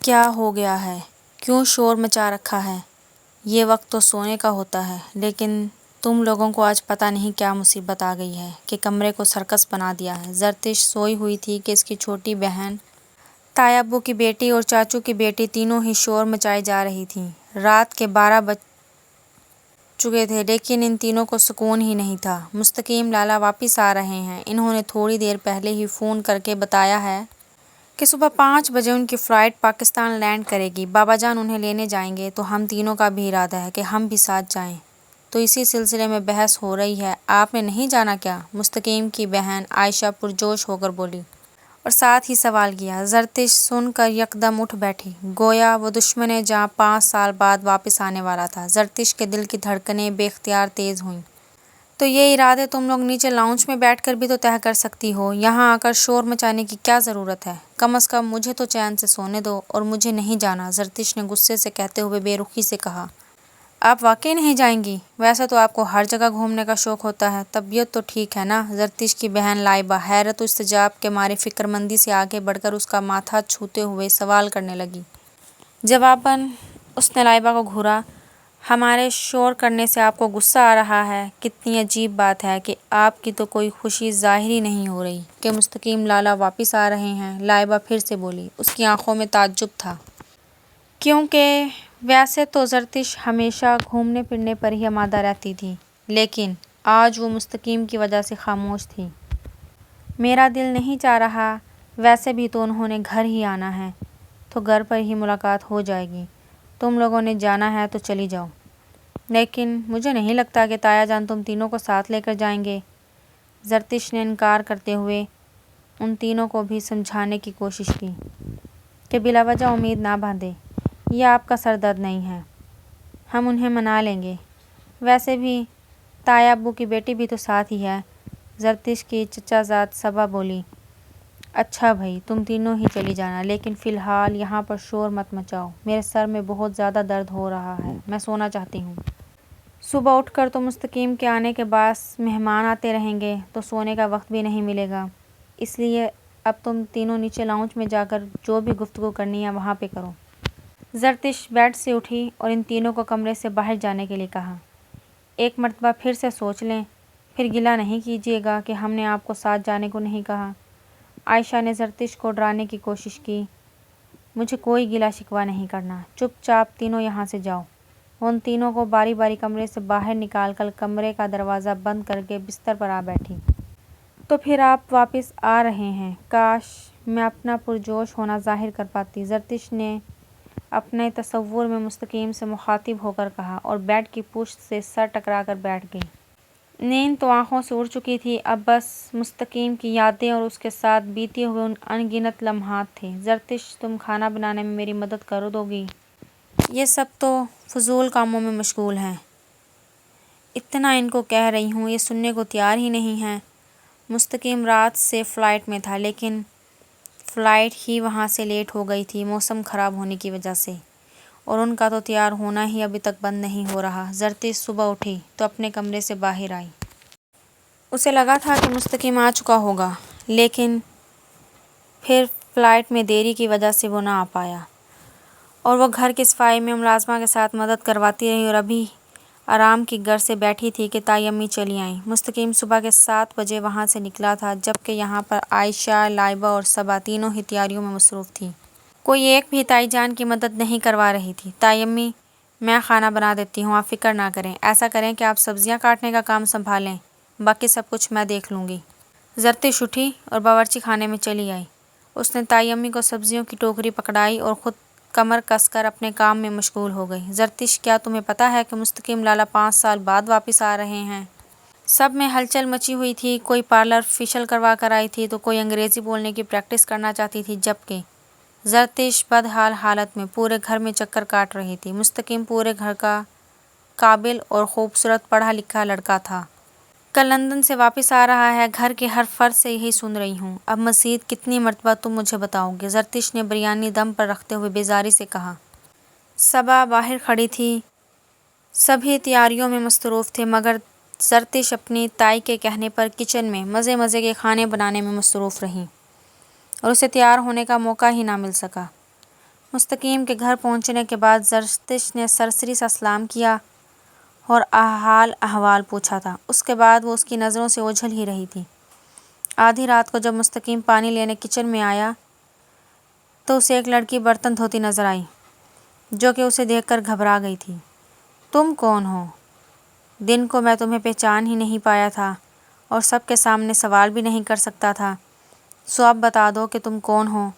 کیا ہو گیا ہے؟ کیوں شور مچا رکھا ہے؟ یہ وقت تو سونے کا ہوتا ہے، لیکن تم لوگوں کو آج پتہ نہیں کیا مصیبت آ گئی ہے کہ کمرے کو سرکس بنا دیا ہے۔ زرتش سوئی ہوئی تھی کہ اس کی چھوٹی بہن، تائی ابو کی بیٹی اور چاچو کی بیٹی تینوں ہی شور مچائے جا رہی تھیں۔ رات کے 12 بج چکے تھے، لیکن ان تینوں کو سکون ہی نہیں تھا۔ مستقیم لالا واپس آ رہے ہیں، انہوں نے تھوڑی دیر پہلے ہی فون کر کے بتایا ہے کہ صبح 5 بجے ان کی فلائٹ پاکستان لینڈ کرے گی۔ بابا جان انہیں لینے جائیں گے تو ہم تینوں کا بھی ارادہ ہے کہ ہم بھی ساتھ جائیں۔ تو اسی سلسلے میں بحث ہو رہی ہے، آپ نے نہیں جانا کیا؟ مستقیم کی بہن عائشہ پرجوش ہو کر بولی اور ساتھ ہی سوال کیا۔ زرتش سن کر یکدم اٹھ بیٹھی، گویا وہ دشمن جاں 5 سال بعد واپس آنے والا تھا۔ زرتش کے دل کی دھڑکنیں بے اختیار تیز ہوئیں۔ تو یہ ارادے تم لوگ نیچے لاؤنج میں بیٹھ کر بھی تو طے کر سکتی ہو، یہاں آ کر شور مچانے کی کیا ضرورت ہے؟ کم از کم مجھے تو چین سے سونے دو، اور مجھے نہیں جانا، زرتش نے غصے سے کہتے ہوئے بے رخی سے کہا۔ آپ واقعی نہیں جائیں گی؟ ویسے تو آپ کو ہر جگہ گھومنے کا شوق ہوتا ہے، طبیعت تو ٹھیک ہے نا؟ زرتش کی بہن لائبہ حیرت و استعجاب کے مارے فکرمندی سے آگے بڑھ کر اس کا ماتھا چھوتے ہوئے سوال کرنے لگی۔ جواباً اس نے لائبہ کو گھورا، ہمارے شور کرنے سے آپ کو غصہ آ رہا ہے؟ کتنی عجیب بات ہے کہ آپ کی تو کوئی خوشی ظاہر ہی نہیں ہو رہی کہ مستقیم لالا واپس آ رہے ہیں۔ لائبہ پھر سے بولی، اس کی آنکھوں میں تعجب تھا، کیونکہ ویسے تو زرتش ہمیشہ گھومنے پھرنے پر ہی آمادہ رہتی تھی، لیکن آج وہ مستقیم کی وجہ سے خاموش تھی۔ میرا دل نہیں چاہ رہا، ویسے بھی تو انہوں نے گھر ہی آنا ہے، تو گھر پر ہی ملاقات ہو جائے گی۔ تم لوگوں نے جانا ہے تو چلی جاؤ، لیکن مجھے نہیں لگتا کہ تایا جان تم تینوں کو ساتھ لے کر جائیں گے۔ زرتش نے انکار کرتے ہوئے ان تینوں کو بھی سمجھانے کی کوشش کی کہ بلا وجہ امید نہ باندھیں، یہ آپ کا سر درد نہیں ہے، ہم انہیں منا لیں گے۔ ویسے بھی تائی ابو کی بیٹی بھی تو ساتھ ہی ہے۔ زرتش کی چچا زاد صبا بولی، اچھا بھائی تم تینوں ہی چلی جانا، لیکن فی الحال یہاں پر شور مت مچاؤ، میرے سر میں بہت زیادہ درد ہو رہا ہے، میں سونا چاہتی ہوں۔ صبح اٹھ کر تو مستقیم کے آنے کے باعث مہمان آتے رہیں گے تو سونے کا وقت بھی نہیں ملے گا، اس لیے اب تم تینوں نیچے لاؤنج میں جا کر جو بھی گفتگو کرنی ہے وہاں پہ کرو۔ زرتش بیڈ سے اٹھی اور ان تینوں کو کمرے سے باہر جانے کے لیے کہا، ایک مرتبہ پھر سے سوچ لیں، پھر گلہ نہیں کیجیے گا کہ ہم نے آپ کو ساتھ جانے کو نہیں کہا۔ عائشہ نے زرتش کو ڈرانے کی کوشش کی، مجھے کوئی گلہ شکوہ نہیں کرنا، چپ چاپ تینوں یہاں سے جاؤ۔ وہ ان تینوں کو باری باری کمرے سے باہر نکال کر کمرے کا دروازہ بند کر کے بستر پر آ بیٹھی۔ تو پھر آپ واپس آ رہے ہیں، کاش میں اپنا پرجوش ہونا ظاہر کر پاتی، زرتش نے اپنے تصور میں مستقیم سے مخاطب ہو کر کہا، اور بیڈ کی پشت سے سر ٹکرا کر بیٹھ گئی۔ نیند تو آنکھوں سے اڑ چکی تھی، اب بس مستقیم کی یادیں اور اس کے ساتھ بیتے ہوئے ان گنت لمحات تھے۔ زرتش تم کھانا بنانے میں میری مدد کر دو گی؟ یہ سب تو فضول کاموں میں مشغول ہیں، اتنا ان کو کہہ رہی ہوں یہ سننے کو تیار ہی نہیں ہیں۔ مستقیم رات سے فلائٹ میں تھا، لیکن فلائٹ ہی وہاں سے لیٹ ہو گئی تھی موسم خراب ہونے کی وجہ سے، اور ان کا تو تیار ہونا ہی ابھی تک بند نہیں ہو رہا۔ زرتش صبح اٹھی تو اپنے کمرے سے باہر آئی۔ اسے لگا تھا کہ مستقیم آ چکا ہوگا، لیکن پھر فلائٹ میں دیری کی وجہ سے وہ نہ آ پایا، اور وہ گھر کی صفائی میں ملازمہ کے ساتھ مدد کرواتی رہی، اور ابھی آرام کی گر سے بیٹھی تھی کہ تائی امی چلی آئیں۔ مستقیم صبح کے 7 بجے وہاں سے نکلا تھا، جبکہ یہاں پر عائشہ، لائبہ اور صبا تینوں ہی تیاریوں میں مصروف تھیں۔ کوئی ایک بھی تائی جان کی مدد نہیں کروا رہی تھی۔ تائی امی، میں کھانا بنا دیتی ہوں، آپ فکر نہ کریں، ایسا کریں کہ آپ سبزیاں کاٹنے کا کام سنبھالیں، باقی سب کچھ میں دیکھ لوں گی۔ زرتش اٹھی اور باورچی خانے میں چلی آئی۔ اس نے تائی امی کو سبزیوں کی ٹوکری پکڑائی اور خود کمر کس کر اپنے کام میں مشغول ہو گئی۔ زرتش، کیا تمہیں پتہ ہے کہ مستقیم لالا 5 سال بعد واپس آ رہے ہیں؟ سب میں ہلچل مچی ہوئی تھی، کوئی پارلر فیشل کروا کر آئی تھی تو کوئی انگریزی بولنے کی پریکٹس کرنا چاہتی تھی، جبکہ زرتش بدحال حالت میں پورے گھر میں چکر کاٹ رہی تھی۔ مستقیم پورے گھر کا قابل اور خوبصورت پڑھا لکھا لڑکا تھا۔ کل لندن سے واپس آ رہا ہے، گھر کے ہر فرد سے یہی سن رہی ہوں، اب مزید کتنی مرتبہ تم مجھے بتاؤ گے؟ زرتش نے بریانی دم پر رکھتے ہوئے بیزاری سے کہا۔ صبا باہر کھڑی تھی، سبھی تیاریوں میں مصروف تھے، مگر زرتش اپنی تائی کے کہنے پر کچن میں مزے مزے کے کھانے بنانے میں مصروف رہی، اور اسے تیار ہونے کا موقع ہی نہ مل سکا۔ مستقیم کے گھر پہنچنے کے بعد زرتشت نے سرسری سا سلام کیا اور حال احوال پوچھا تھا۔ اس کے بعد وہ اس کی نظروں سے اوجھل ہی رہی تھی۔ آدھی رات کو جب مستقیم پانی لینے کچن میں آیا تو اسے ایک لڑکی برتن دھوتی نظر آئی جو کہ اسے دیکھ کر گھبرا گئی تھی۔ تم کون ہو؟ دن کو میں تمہیں پہچان ہی نہیں پایا تھا اور سب کے سامنے سوال بھی نہیں کر سکتا تھا، سو اب بتا دو کہ تم کون ہو؟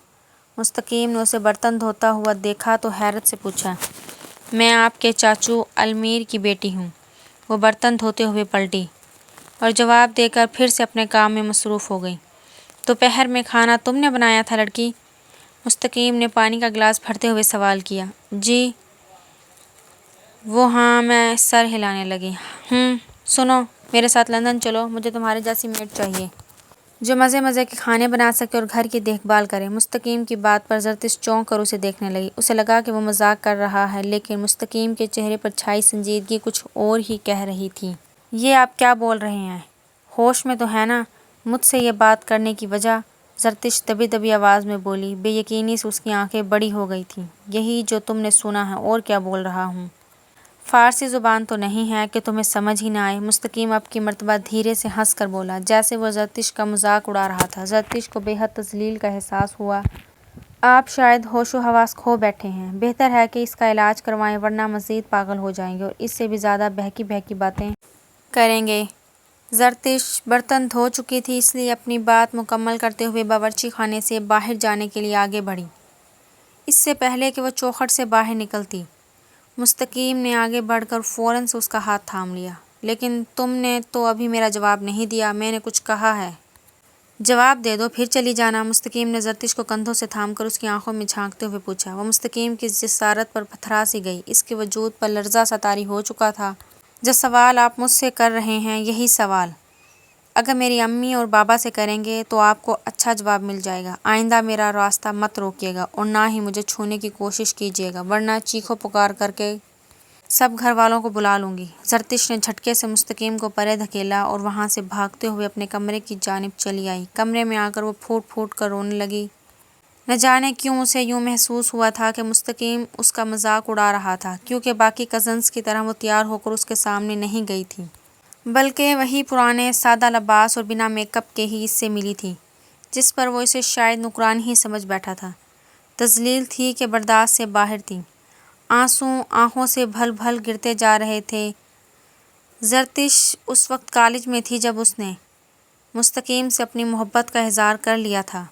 مستقیم نے اسے برتن دھوتا ہوا دیکھا تو حیرت سے پوچھا، میں آپ کے چاچو المیر کی بیٹی ہوں۔ وہ برتن دھوتے ہوئے پلٹی اور جواب دے کر پھر سے اپنے کام میں مصروف ہو گئی۔ دوپہر میں کھانا تم نے بنایا تھا لڑکی؟ مستقیم نے پانی کا گلاس بھرتے ہوئے سوال کیا۔ جی۔ وہ ہاں میں سر ہلانے لگی۔ سنو، میرے ساتھ لندن چلو، مجھے تمہارے جیسی میڈ چاہیے جو مزے مزے کے کھانے بنا سکے اور گھر کی دیکھ بھال کرے۔ مستقیم کی بات پر زرتشت چونک کر اسے دیکھنے لگی۔ اسے لگا کہ وہ مذاق کر رہا ہے، لیکن مستقیم کے چہرے پر چھائی سنجیدگی کچھ اور ہی کہہ رہی تھی۔ یہ آپ کیا بول رہے ہیں؟ ہوش میں تو ہے نا؟ مجھ سے یہ بات کرنے کی وجہ؟ زرتشت دبی دبی آواز میں بولی۔ بے یقینی سے اس کی آنکھیں بڑی ہو گئی تھیں۔ یہی جو تم نے سنا ہے، اور کیا بول رہا ہوں؟ فارسی زبان تو نہیں ہے کہ تمہیں سمجھ ہی نہ آئے؟ مستقیم اب کی مرتبہ دھیرے سے ہنس کر بولا، جیسے وہ زرتشت کا مذاق اڑا رہا تھا۔ زرتشت کو بے حد تذلیل کا احساس ہوا۔ آپ شاید ہوش و حواس کھو بیٹھے ہیں۔ بہتر ہے کہ اس کا علاج کروائیں ورنہ مزید پاگل ہو جائیں گے اور اس سے بھی زیادہ بہکی بہکی باتیں کریں گے۔ زرتشت برتن دھو چکی تھی، اس لیے اپنی بات مکمل کرتے ہوئے باورچی خانے سے باہر جانے کے لیے آگے بڑھی، اس سے پہلے کہ وہ چوکھٹ سے باہر نکلتی۔ مستقیم نے آگے بڑھ کر فوراً سے اس کا ہاتھ تھام لیا۔ لیکن تم نے تو ابھی میرا جواب نہیں دیا، میں نے کچھ کہا ہے۔ جواب دے دو پھر چلی جانا۔ مستقیم نے زرتشت کو کندھوں سے تھام کر اس کی آنکھوں میں جھانکتے ہوئے پوچھا۔ وہ مستقیم کی جسارت پر پتھرا سی گئی، اس کے وجود پر لرزہ سا طاری ہو چکا تھا۔ جو سوال آپ مجھ سے کر رہے ہیں، یہی سوال اگر میری امی اور بابا سے کریں گے تو آپ کو اچھا جواب مل جائے گا۔ آئندہ میرا راستہ مت روکیے گا اور نہ ہی مجھے چھونے کی کوشش کیجیے گا، ورنہ چیخو پکار کر کے سب گھر والوں کو بلا لوں گی۔ زرتشت نے جھٹکے سے مستقیم کو پرے دھکیلا اور وہاں سے بھاگتے ہوئے اپنے کمرے کی جانب چلی آئی۔ کمرے میں آ کر وہ پھوٹ پھوٹ کر رونے لگی۔ نہ جانے کیوں اسے یوں محسوس ہوا تھا کہ مستقیم اس کا مذاق اڑا رہا تھا، کیونکہ باقی کزنز کی طرح وہ تیار ہو کر اس کے سامنے نہیں گئی تھی، بلکہ وہی پرانے سادہ لباس اور بنا میک اپ کے ہی اس سے ملی تھی، جس پر وہ اسے شاید نکران ہی سمجھ بیٹھا تھا۔ تذلیل تھی کہ برداشت سے باہر تھی۔ آنسو آنکھوں سے بھل بھل گرتے جا رہے تھے۔ زرتشت اس وقت کالج میں تھی جب اس نے مستقیم سے اپنی محبت کا اظہار کر لیا تھا۔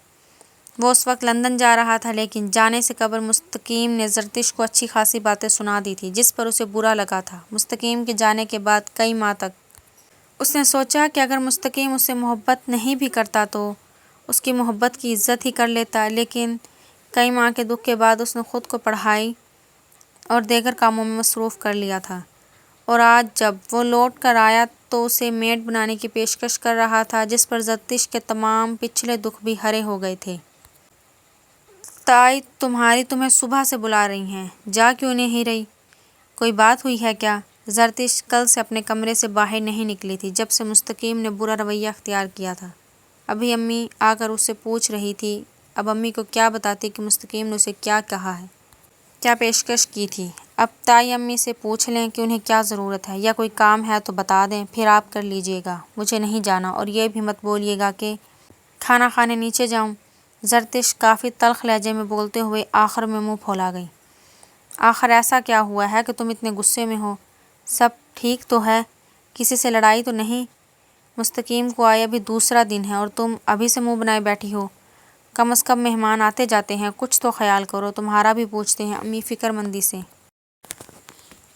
وہ اس وقت لندن جا رہا تھا، لیکن جانے سے قبل مستقیم نے زرتشت کو اچھی خاصی باتیں سنا دی تھی، جس پر اسے برا لگا تھا۔ مستقیم کے جانے کے بعد کئی ماہ تک اس نے سوچا کہ اگر مستقیم اس سے محبت نہیں بھی کرتا تو اس کی محبت کی عزت ہی کر لیتا، لیکن کئی ماہ کے دکھ کے بعد اس نے خود کو پڑھائی اور دیگر کاموں میں مصروف کر لیا تھا، اور آج جب وہ لوٹ کر آیا تو اسے میڈ بنانے کی پیشکش کر رہا تھا، جس پر زرتشت کے تمام پچھلے دکھ بھی ہرے ہو گئے تھے۔ تائی تمہیں صبح سے بلا رہی ہیں، جا کیوں نہیں رہی؟ کوئی بات ہوئی ہے کیا؟ زرتشت کل سے اپنے کمرے سے باہر نہیں نکلی تھی جب سے مستقیم نے برا رویہ اختیار کیا تھا۔ ابھی امی آ کر اس سے پوچھ رہی تھی، اب امی کو کیا بتاتی کہ مستقیم نے اسے کیا کہا ہے، کیا پیشکش کی تھی۔ اب تائی امی سے پوچھ لیں کہ انہیں کیا ضرورت ہے، یا کوئی کام ہے تو بتا دیں، پھر آپ کر لیجیے گا، مجھے نہیں جانا، اور یہ بھی مت بولیے گا کہ کھانا کھانے نیچے جاؤں۔ زرتشت کافی تلخ لہجے میں بولتے ہوئے آخر میں منہ پھولا گئی۔ آخر ایسا کیا ہوا ہے کہ تم اتنے غصے میں ہو؟ سب ٹھیک تو ہے؟ کسی سے لڑائی تو نہیں؟ مستقیم کو آئے ابھی دوسرا دن ہے اور تم ابھی سے منہ بنائے بیٹھی ہو۔ کم از کم مہمان آتے جاتے ہیں، کچھ تو خیال کرو، تمہارا بھی پوچھتے ہیں۔ امی فکر مندی سے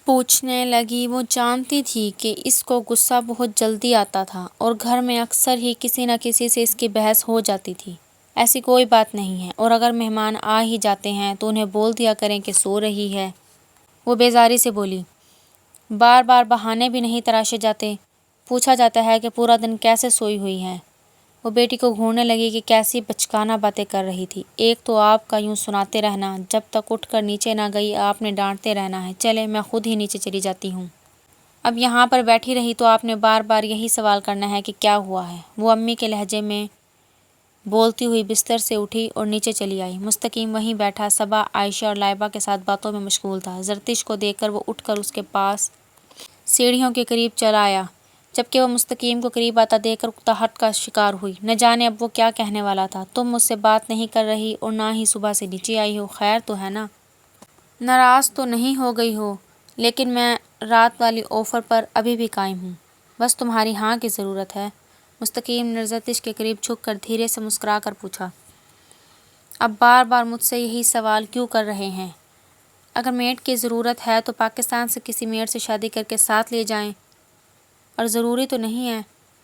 پوچھنے لگی۔ وہ جانتی تھی کہ اس کو غصہ بہت جلدی آتا تھا اور گھر میں اکثر ہی کسی نہ کسی سے اس کی بحث ہو جاتی تھی۔ ایسی کوئی بات نہیں ہے، اور اگر مہمان آ ہی جاتے ہیں تو انہیں بول دیا کریں کہ سو رہی ہے۔ وہ بیزاری سے بولی۔ بار بار بہانے بھی نہیں تراشے جاتے، پوچھا جاتا ہے کہ پورا دن کیسے سوئی ہوئی ہے۔ وہ بیٹی کو گھورنے لگی کہ کیسی بچکانہ باتیں کر رہی تھی۔ ایک تو آپ کا یوں سناتے رہنا، جب تک اٹھ کر نیچے نہ گئی آپ نے ڈانٹتے رہنا ہے۔ چلے میں خود ہی نیچے چلی جاتی ہوں۔ اب یہاں پر بیٹھی رہی تو آپ نے بار بار یہی سوال کرنا ہے کہ کیا ہوا ہے۔ وہ امی کے لہجے میں بولتی ہوئی بستر سے اٹھی اور نیچے چلی آئی۔ مستقیم وہیں بیٹھا صبا، عائشہ اور لائبہ کے ساتھ باتوں میں مشغول تھا۔ زرتش کو دیکھ کر وہ اٹھ کر اس کے پاس سیڑھیوں کے قریب چلا آیا، جبکہ وہ مستقیم کو قریب آتا دیکھ کر اکتاہٹ کا شکار ہوئی۔ نہ جانے اب وہ کیا کہنے والا تھا۔ تم مجھ سے بات نہیں کر رہی اور نہ ہی صبح سے نیچے آئی ہو، خیر تو ہے نا؟ ناراض تو نہیں ہو گئی ہو؟ لیکن میں رات والی آفر پر ابھی بھی قائم ہوں، بس تمہاری ہاں کی ضرورت ہے۔ مستقیم نے زرتش کے قریب جھک کر دھیرے سے مسکرا کر پوچھا، اب بار بار مجھ سے یہی سوال کیوں کر رہے ہیں؟ اگر میڈ کی ضرورت ہے تو پاکستان سے کسی میڈ سے شادی کر کے ساتھ لے جائیں، اور ضروری تو نہیں ہے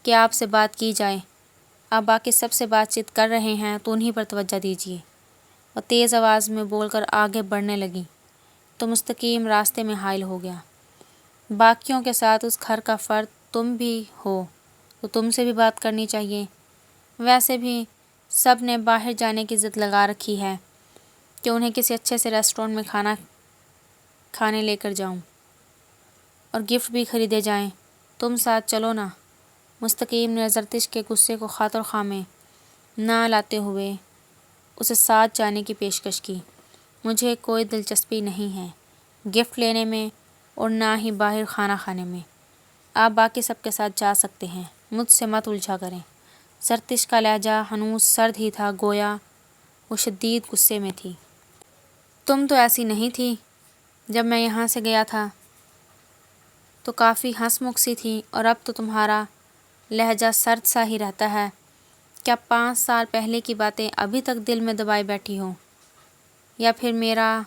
کہ آپ سے بات کی جائے۔ آپ باقی سب سے بات چیت کر رہے ہیں تو انہی پر توجہ دیجیے۔ وہ تیز آواز میں بول کر آگے بڑھنے لگی تو مستقیم راستے میں حائل ہو گیا۔ باقیوں کے ساتھ اس گھر کا فرد تم بھی ہو تو تم سے بھی بات کرنی چاہیے۔ ویسے بھی سب نے باہر جانے کی ضد لگا رکھی ہے کہ انہیں کسی اچھے سے ریسٹورینٹ میں کھانا کھانے لے کر جاؤں اور گفٹ بھی خریدے جائیں، تم ساتھ چلو نا۔ مستقیم نے زرتش کے غصے کو خاطر خواہ میں نہ لاتے ہوئے اسے ساتھ جانے کی پیشکش کی۔ مجھے کوئی دلچسپی نہیں ہے گفٹ لینے میں اور نہ ہی باہر کھانا کھانے میں۔ آپ باقی سب کے ساتھ جا سکتے ہیں، مجھ سے مت الجھا کریں۔ زرتش کا لہجہ ہنوز سرد ہی تھا، گویا وہ شدید غصے میں تھی۔ تم تو ایسی نہیں تھی جب میں یہاں سے گیا تھا، تو کافی ہنس مکھ سی تھی، اور اب تو تمہارا لہجہ سرد سا ہی رہتا ہے۔ کیا 5 سال پہلے کی باتیں ابھی تک دل میں دبائے بیٹھی ہو، یا پھر میرا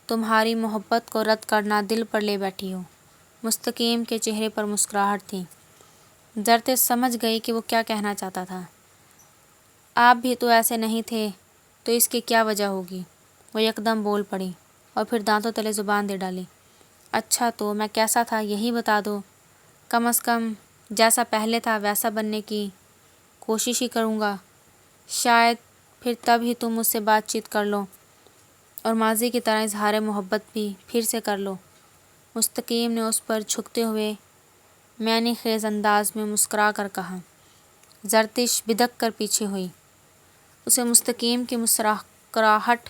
تمہاری محبت کو رد کرنا دل پر لے بیٹھی ہو؟ مستقیم کے چہرے پر مسکراہٹ تھی۔ زرتش سمجھ گئی کہ وہ کیا کہنا چاہتا تھا۔ آپ بھی تو ایسے نہیں تھے، تو اس کی کیا وجہ ہوگی؟ وہ یکدم بول پڑی اور پھر دانتوں تلے زبان دے ڈالی۔ اچھا تو میں کیسا تھا یہی بتا دو، کم از کم جیسا پہلے تھا ویسا بننے کی کوشش ہی کروں گا، شاید پھر تب ہی تم مجھ سے بات چیت کر لو اور ماضی کی طرح اظہار محبت بھی پھر سے کر لو۔ مستقیم نے اس پر جھکتے ہوئے معنی خیز انداز میں مسکرا کر کہا۔ زرتش بدک کر پیچھے ہوئی۔ اسے مستقیم کی مسکراہٹ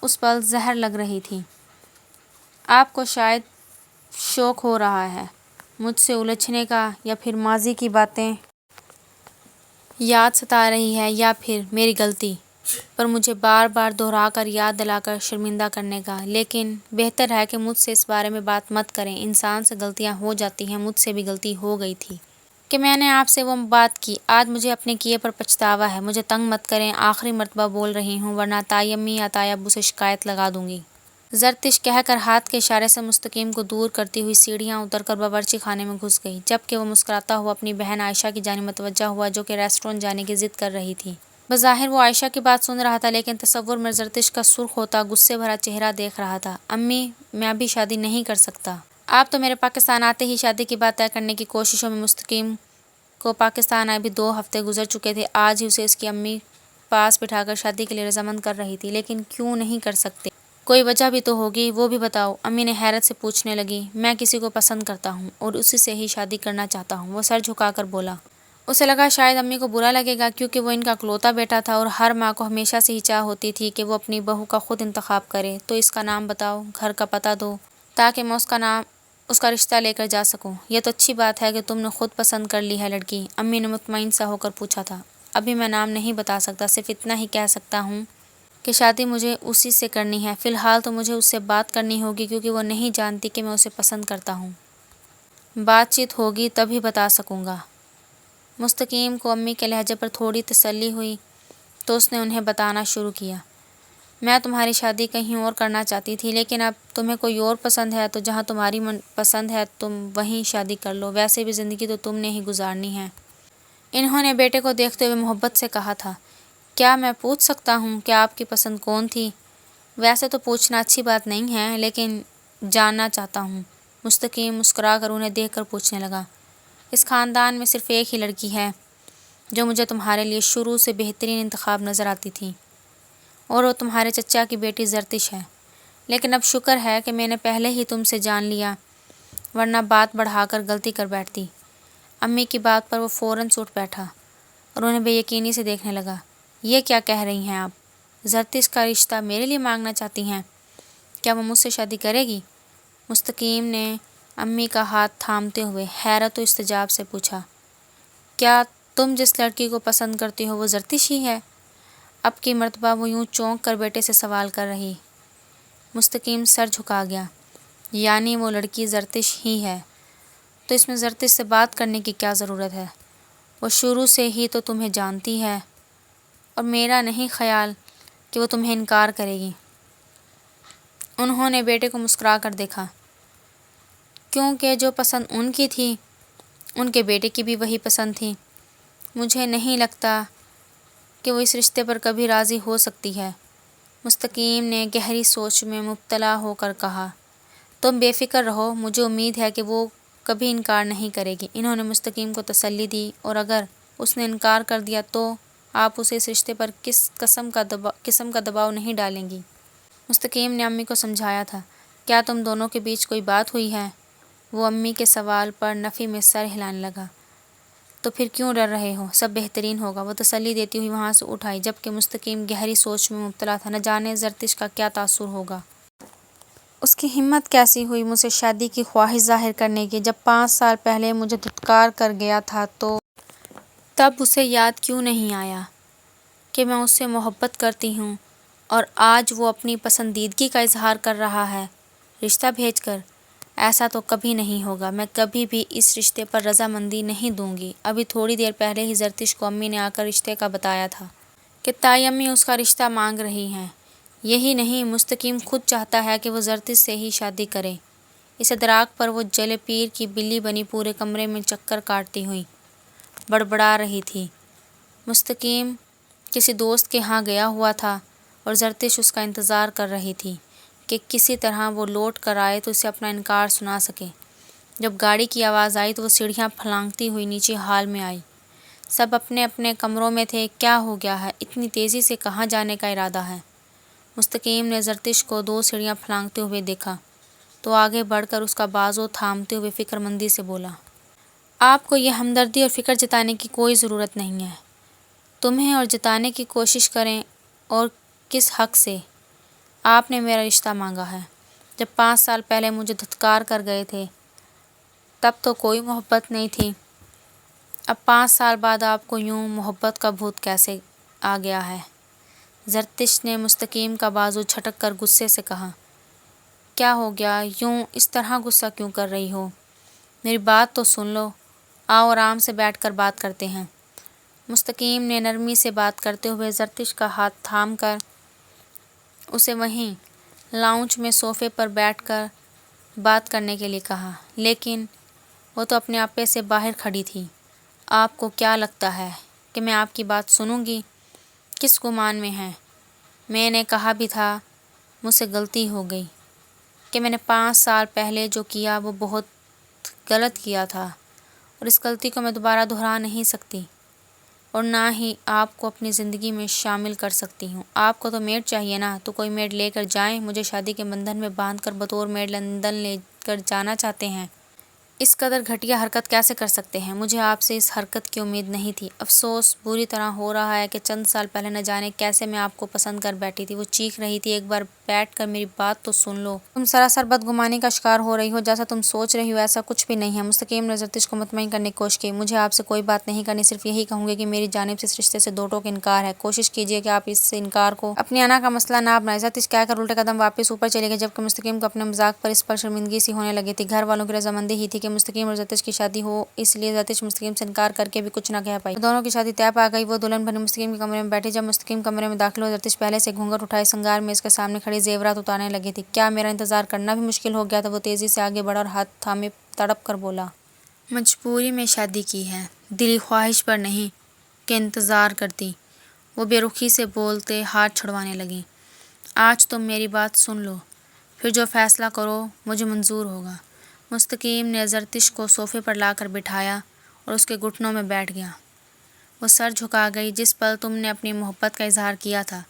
اس پل زہر لگ رہی تھی۔ آپ کو شاید شوق ہو رہا ہے مجھ سے الجھنے کا، یا پھر ماضی کی باتیں یاد ستا رہی ہے، یا پھر میری غلطی پر مجھے بار بار دہرا کر یاد دلا کر شرمندہ کرنے کا۔ لیکن بہتر ہے کہ مجھ سے اس بارے میں بات مت کریں۔ انسان سے غلطیاں ہو جاتی ہیں، مجھ سے بھی غلطی ہو گئی تھی کہ میں نے آپ سے وہ بات کی۔ آج مجھے اپنے کیے پر پچھتاوا ہے، مجھے تنگ مت کریں، آخری مرتبہ بول رہی ہوں، ورنہ تائی امی یا تائی ابو سے شکایت لگا دوں گی۔ زرتش کہہ کر ہاتھ کے اشارے سے مستقیم کو دور کرتی ہوئی سیڑھیاں اتر کر باورچی خانے میں گھس گئی، جبکہ وہ مسکراتا ہوا اپنی بہن عائشہ کی جانب متوجہ ہوا جو کہ ریسٹورینٹ جانے کی ضد کر رہی تھی۔ بظاہر وہ عائشہ کی بات سن رہا تھا، لیکن تصور میں زرتش کا سرخ ہوتا غصے بھرا چہرہ دیکھ رہا تھا۔ امی، میں ابھی شادی نہیں کر سکتا۔ آپ تو میرے پاکستان آتے ہی شادی کی بات طے کرنے کی کوششوں میں مستقیم کو پاکستان آئے بھی 2 ہفتے گزر چکے تھے۔ آج ہی اسے اس کی امی پاس بٹھا کر شادی کے لیے رضامند کر رہی تھی، لیکن کیوں نہیں کر سکتے؟ کوئی وجہ بھی تو ہوگی، وہ بھی بتاؤ، امی نے حیرت سے پوچھنے لگی۔ میں کسی کو پسند کرتا ہوں اور اسی سے ہی شادی کرنا چاہتا ہوں، وہ سر جھکا کر بولا۔ اسے لگا شاید امی کو برا لگے گا، کیونکہ وہ ان کا اکلوتا بیٹا تھا اور ہر ماں کو ہمیشہ سے ہی چاہ ہوتی تھی کہ وہ اپنی بہو کا خود انتخاب کرے۔ تو اس کا نام بتاؤ، گھر کا پتہ دو، تاکہ میں اس کا رشتہ لے کر جا سکوں۔ یہ تو اچھی بات ہے کہ تم نے خود پسند کر لی ہے لڑکی، امی نے مطمئن سا ہو کر پوچھا تھا۔ ابھی میں نام نہیں بتا سکتا، صرف اتنا ہی کہہ سکتا ہوں کہ شادی مجھے اسی سے کرنی ہے۔ فی الحال تو مجھے اس سے بات کرنی ہوگی، کیونکہ وہ نہیں جانتی کہ میں اسے پسند کرتا ہوں۔ بات چیت ہوگی تبھی بتا سکوں گا۔ مستقیم کو امی کے لہجے پر تھوڑی تسلی ہوئی تو اس نے انہیں بتانا شروع کیا۔ میں تمہاری شادی کہیں اور کرنا چاہتی تھی، لیکن اب تمہیں کوئی اور پسند ہے تو جہاں تمہاری پسند ہے تم وہیں شادی کر لو، ویسے بھی زندگی تو تم نے ہی گزارنی ہے۔ انہوں نے بیٹے کو دیکھتے ہوئے محبت سے کہا تھا۔ کیا میں پوچھ سکتا ہوں کہ آپ کی پسند کون تھی؟ ویسے تو پوچھنا اچھی بات نہیں ہے، لیکن جاننا چاہتا ہوں۔ مستقیم مسکرا کر انہیں دیکھ کر پوچھنے لگا۔ اس خاندان میں صرف ایک ہی لڑکی ہے جو مجھے تمہارے لیے شروع سے بہترین انتخاب نظر آتی تھی، اور وہ تمہارے چچا کی بیٹی زرتش ہے۔ لیکن اب شکر ہے کہ میں نے پہلے ہی تم سے جان لیا، ورنہ بات بڑھا کر غلطی کر بیٹھتی۔ امی کی بات پر وہ فوراً سے اٹھ بیٹھا اور انہیں بے یقینی سے دیکھنے لگا۔ یہ کیا کہہ رہی ہیں آپ؟ زرتش کا رشتہ میرے لیے مانگنا چاہتی ہیں؟ کیا وہ مجھ سے شادی کرے گی؟ مستقیم نے امی کا ہاتھ تھامتے ہوئے حیرت و استعجاب سے پوچھا۔ کیا تم جس لڑکی کو پسند کرتی ہو وہ زرتش ہی ہے؟ اب کی مرتبہ وہ یوں چونک کر بیٹے سے سوال کر رہی۔ مستقیم سر جھکا گیا۔ یعنی وہ لڑکی زرتش ہی ہے؟ تو اس میں زرتش سے بات کرنے کی کیا ضرورت ہے؟ وہ شروع سے ہی تو تمہیں جانتی ہے، اور میرا نہیں خیال کہ وہ تمہیں انکار کرے گی۔ انہوں نے بیٹے کو مسکرا کر دیکھا، کیونکہ جو پسند ان کی تھی ان کے بیٹے کی بھی وہی پسند تھی۔ مجھے نہیں لگتا کہ وہ اس رشتے پر کبھی راضی ہو سکتی ہے۔ مستقیم نے گہری سوچ میں مبتلا ہو کر کہا۔ تم بے فکر رہو، مجھے امید ہے کہ وہ کبھی انکار نہیں کرے گی۔ انہوں نے مستقیم کو تسلی دی، اور اگر اس نے انکار کر دیا تو آپ اسے اس رشتے پر کس قسم کا دباؤ نہیں ڈالیں گی؟ مستقیم نے امی کو سمجھایا تھا۔ کیا تم دونوں کے بیچ کوئی بات ہوئی ہے؟ وہ امی کے سوال پر نفی میں سر ہلانے لگا۔ تو پھر کیوں ڈر رہے ہو؟ سب بہترین ہوگا، وہ تسلی دیتی ہوئی وہاں سے اٹھ آئی، جبکہ مستقیم گہری سوچ میں مبتلا تھا۔ نہ جانے زرتش کا کیا تاثر ہوگا۔ اس کی ہمت کیسی ہوئی مجھ سے شادی کی خواہش ظاہر کرنے کی؟ جب 5 سال پہلے مجھے دھتکار کر گیا تھا تو تب اسے یاد کیوں نہیں آیا کہ میں اس سے محبت کرتی ہوں، اور آج وہ اپنی پسندیدگی کا اظہار کر رہا ہے رشتہ بھیج کر؟ ایسا تو کبھی نہیں ہوگا، میں کبھی بھی اس رشتے پر رضامندی نہیں دوں گی۔ ابھی تھوڑی دیر پہلے ہی زرتش کو امی نے آ کر رشتے کا بتایا تھا کہ تائی امی اس کا رشتہ مانگ رہی ہیں۔ یہی نہیں، مستقیم خود چاہتا ہے کہ وہ زرتش سے ہی شادی کرے۔ اس ادراک پر وہ جلے پیر کی بلی بنی پورے کمرے میں چکر کاٹتی ہوئی بڑبڑا رہی تھی۔ مستقیم کسی دوست کے ہاں گیا ہوا تھا، اور زرتش اس کا انتظار کر رہی تھی کہ کسی طرح وہ لوٹ کر آئے تو اسے اپنا انکار سنا سکے۔ جب گاڑی کی آواز آئی تو وہ سیڑھیاں پھلانگتی ہوئی نیچے ہال میں آئی۔ سب اپنے اپنے کمروں میں تھے۔ کیا ہو گیا ہے؟ اتنی تیزی سے کہاں جانے کا ارادہ ہے؟ مستقیم نے زرتش کو 2 سیڑھیاں پھلانگتے ہوئے دیکھا تو آگے بڑھ کر اس کا بازو تھامتے ہوئے فکر مندی سے بولا۔ آپ کو یہ ہمدردی اور فکر جتانے کی کوئی ضرورت نہیں ہے۔ تمہیں اور جتانے کی کوشش کریں، اور کس حق سے؟ آپ نے میرا رشتہ مانگا ہے۔ جب 5 سال پہلے مجھے دھتکار کر گئے تھے تب تو کوئی محبت نہیں تھی۔ اب 5 سال بعد آپ کو یوں محبت کا بھوت کیسے آ گیا ہے؟ زرتش نے مستقیم کا بازو جھٹک کر غصے سے کہا۔ کیا ہو گیا؟ یوں اس طرح غصہ کیوں کر رہی ہو؟ میری بات تو سن لو۔ آؤ آرام سے بیٹھ کر بات کرتے ہیں۔ مستقیم نے نرمی سے بات کرتے ہوئے زرتش کا ہاتھ تھام کر اسے وہیں لاؤنج میں صوفے پر بیٹھ کر بات کرنے کے لیے کہا، لیکن وہ تو اپنے آپے سے باہر کھڑی تھی۔ آپ کو کیا لگتا ہے کہ میں آپ کی بات سنوں گی؟ کس گمان میں ہیں؟ میں نے کہا بھی تھا مجھ سے غلطی ہو گئی، کہ میں نے 5 سال پہلے جو کیا وہ بہت غلط کیا تھا، اور اس غلطی کو میں دوبارہ دہرا نہیں سکتی، اور نہ ہی آپ کو اپنی زندگی میں شامل کر سکتی ہوں۔ آپ کو تو میڈ چاہیے نا، تو کوئی میڈ لے کر جائیں۔ مجھے شادی کے بندھن میں باندھ کر بطور میڈ لندن لے کر جانا چاہتے ہیں؟ اس قدر گھٹیا حرکت کیسے کر سکتے ہیں؟ مجھے آپ سے اس حرکت کی امید نہیں تھی۔ افسوس بری طرح ہو رہا ہے کہ چند سال پہلے نہ جانے کیسے میں آپ کو پسند کر بیٹھی تھی۔ وہ چیخ رہی تھی۔ ایک بار بیٹھ کر میری بات تو سن لو۔ تم سراسر بدگمانی کا شکار ہو رہی ہو۔ جیسا تم سوچ رہی ہو ایسا کچھ بھی نہیں ہے۔ مستقیم نے زرتش کو مطمئن کرنے کی کوشش کی۔ مجھے آپ سے کوئی بات نہیں کرنی، صرف یہی کہوں گی کہ میری جانب سے اس رشتے سے 2 ٹوک انکار ہے۔ کوشش کیجیے کہ آپ اس انکار کو اپنی انا کا مسئلہ نہ بنائیں۔ زرتش کہہ کر الٹے قدم واپس اوپر چلی گئی، جبکہ مستقیم کو اپنے مذاق پر اس پر شرمندگی سی ہونے لگی تھی۔ گھر والوں کی رضامندی ہی تھی کہ مستقیم اور زرتش کی شادی ہو، اس لیے زرتش مستقیم سے انکار کر کے بھی کچھ نہ کہہ پائی۔ دونوں کی شادی طے پا گئی۔ وہ دلہن بنی مستقیم کے کمرے میں بیٹھی۔ جب مستقیم کمرے میں داخل ہوئی، زرتش پہلے سے گھونگھٹ اٹھائے سنگار میز کے سامنے کھڑی زیورات اتارنے لگی تھی۔ کیا میرا انتظار کرنا بھی مشکل ہو گیا تھا؟ وہ تیزی سے آگے بڑھا اور ہاتھ تھامے تڑپ کر بولا۔ مجبوری میں شادی کی ہے، دلی خواہش پر نہیں کہ انتظار کرتی۔ وہ بے رخی سے بولتے ہاتھ چھڑوانے لگیں۔ آج تم میری بات سن لو، پھر جو فیصلہ کرو مجھے منظور ہوگا۔ مستقیم نے زرتش کو صوفے پر لا کر بٹھایا اور اس کے گھٹنوں میں بیٹھ گیا۔ وہ سر جھکا گئی۔ جس پل تم نے اپنی محبت کا اظہار کیا تھا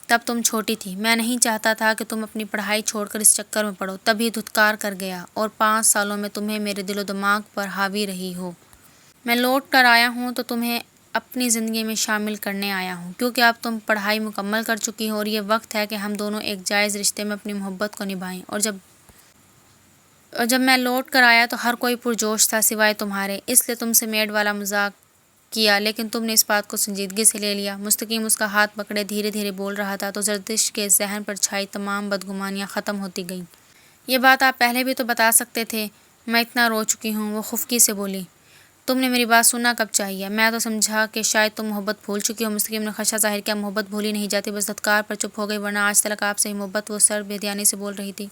تب تم چھوٹی تھی۔ میں نہیں چاہتا تھا کہ تم اپنی پڑھائی چھوڑ کر اس چکر میں پڑو، تبھی دھتکار کر گیا، اور 5 سالوں میں تمہیں میرے دل و دماغ پر حاوی رہی ہو۔ میں لوٹ کر آیا ہوں تو تمہیں اپنی زندگی میں شامل کرنے آیا ہوں، کیونکہ اب تم پڑھائی مکمل کر چکی ہو اور یہ وقت ہے کہ ہم دونوں ایک جائز رشتے میں اپنی محبت کو نبھائیں۔ اور جب میں لوٹ کر آیا تو ہر کوئی پرجوش تھا سوائے تمہارے، اس لیے تم سے میڈ والا مذاق کیا، لیکن تم نے اس بات کو سنجیدگی سے لے لیا۔ مستقیم اس کا ہاتھ پکڑے دھیرے دھیرے بول رہا تھا تو زرتشت کے ذہن پر چھائی تمام بدگمانیاں ختم ہوتی گئیں۔ یہ بات آپ پہلے بھی تو بتا سکتے تھے، میں اتنا رو چکی ہوں۔ وہ خفگی سے بولی۔ تم نے میری بات سننا کب چاہیے؟ میں تو سمجھا کہ شاید تم محبت بھول چکی ہو۔ مستقیم نے خدشہ ظاہر کیا۔ محبت بھولی نہیں جاتی، بس دھتکار پر چپ ہو گئی، ورنہ آج تلک آپ سے ہی محبت۔ وہ سر بے-دھیانی سے بول رہی تھی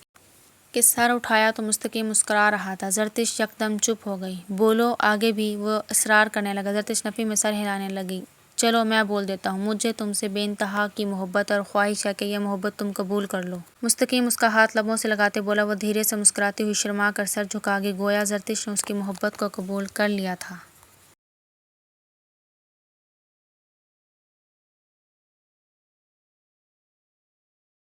کہ سر اٹھایا تو مستقیم مسکرا رہا تھا۔ زرتشت یکدم چپ ہو گئی۔ بولو آگے بھی، وہ اصرار کرنے لگا۔ زرتشت نفی میں سر ہلانے لگی۔ چلو میں بول دیتا ہوں، مجھے تم سے بے انتہا کی محبت اور خواہش ہے کہ یہ محبت تم قبول کر لو۔ مستقیم اس کا ہاتھ لبوں سے لگاتے بولا۔ وہ دھیرے سے مسکراتی ہوئی شرما کر سر جھکا گئی، گویا زرتشت نے اس کی محبت کو قبول کر لیا تھا۔